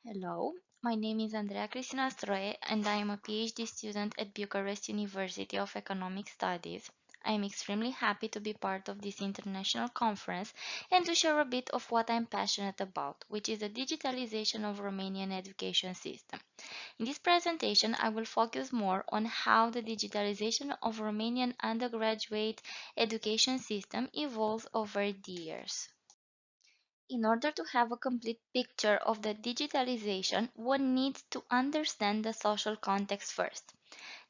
Hello, my name is Andreea-Cristina STROE and I am a PhD student at Bucharest University of Economic Studies. I am extremely happy to be part of this international conference and to share a bit of what I am passionate about, which is the digitalization of Romanian education system. In this presentation, I will focus more on how the digitalization of Romanian undergraduate education system evolves over the years. In order to have a complete picture of the digitalization, one needs to understand the social context first.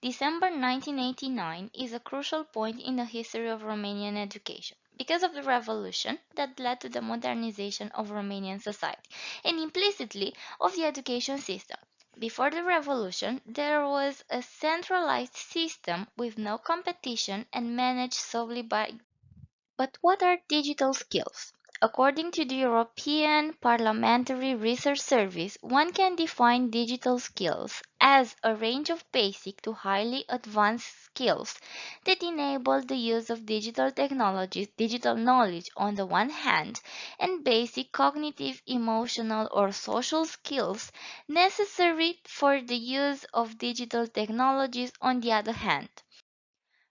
December 1989 is a crucial point in the history of Romanian education because of the revolution that led to the modernization of Romanian society and implicitly of the education system. Before the revolution, there was a centralized system with no competition and managed solely by. But what are digital skills? According to the European Parliamentary Research Service, one can define digital skills as a range of basic to highly advanced skills that enable the use of digital technologies, digital knowledge on the one hand, and basic cognitive, emotional, or social skills necessary for the use of digital technologies on the other hand.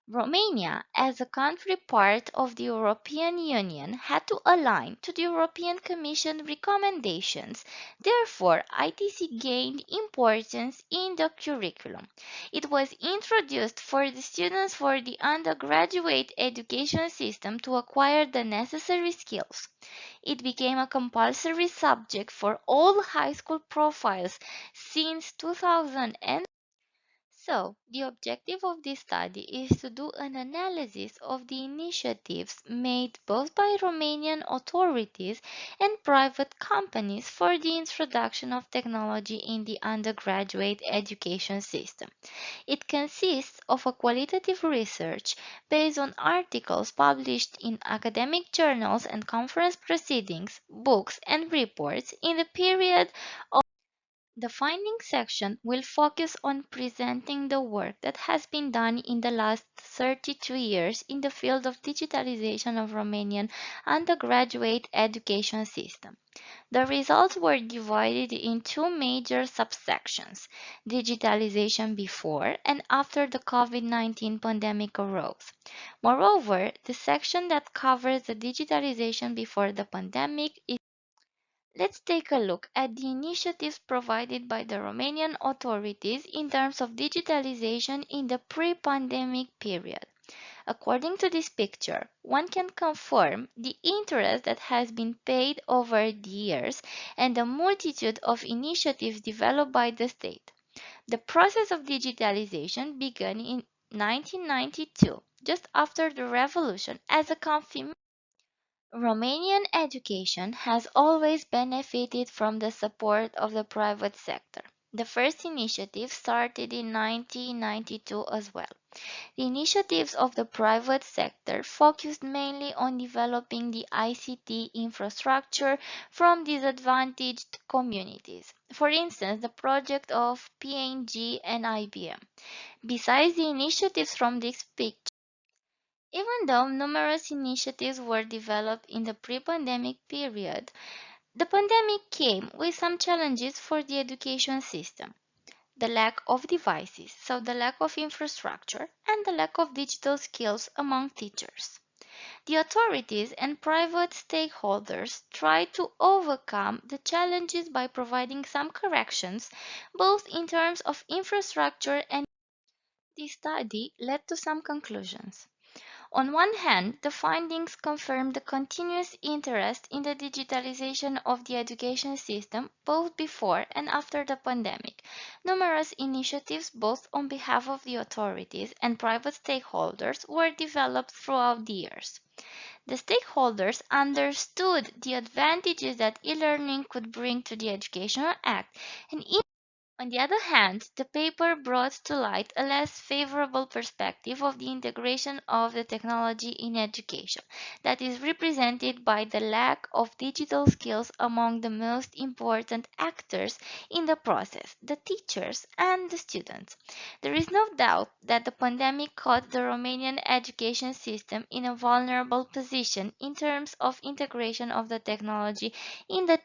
Romania, as a country part of the European Union, had to align to the European Commission recommendations. Therefore, ITC gained importance in the curriculum. It was introduced for the students for the undergraduate education system to acquire the necessary skills. It became a compulsory subject for all high school profiles since 2000. So, the objective of this study is to do an analysis of the initiatives made both by Romanian authorities and private companies for the introduction of technology in the undergraduate education system. It consists of a qualitative research based on articles published in academic journals and conference proceedings, books, and reports in the period. The findings section will focus on presenting the work that has been done in the last 32 years in the field of digitalization of Romanian undergraduate education system. The results were divided in two major subsections: digitalization before and after the COVID-19 pandemic arose. Moreover, the section that covers the digitalization before the pandemic is. Let's take a look at the initiatives provided by the Romanian authorities in terms of digitalization in the pre-pandemic period. According to this picture, one can confirm the interest that has been paid over the years and the multitude of initiatives developed by the state. The process of digitalization began in 1992, just after the revolution, as a confirmation. Romanian education has always benefited from the support of the private sector. The first initiative started in 1992 as well. The initiatives of the private sector focused mainly on developing the ICT infrastructure from disadvantaged communities. For instance, the project of PNG and IBM. Besides the initiatives from this picture, even though numerous initiatives were developed in the pre-pandemic period, the pandemic came with some challenges for the education system. The lack of devices, so the lack of infrastructure, and the lack of digital skills among teachers. The authorities and private stakeholders tried to overcome the challenges by providing some corrections, both in terms of infrastructure and. The study led to some conclusions. On one hand, the findings confirm the continuous interest in the digitalization of the education system both before and after the pandemic. Numerous initiatives, both on behalf of the authorities and private stakeholders, were developed throughout the years. The stakeholders understood the advantages that e-learning could bring to the Educational Act, and on the other hand, the paper brought to light a less favorable perspective of the integration of the technology in education, that is represented by the lack of digital skills among the most important actors in the process, the teachers and the students. There is no doubt that the pandemic caught the Romanian education system in a vulnerable position in terms of integration of the technology in the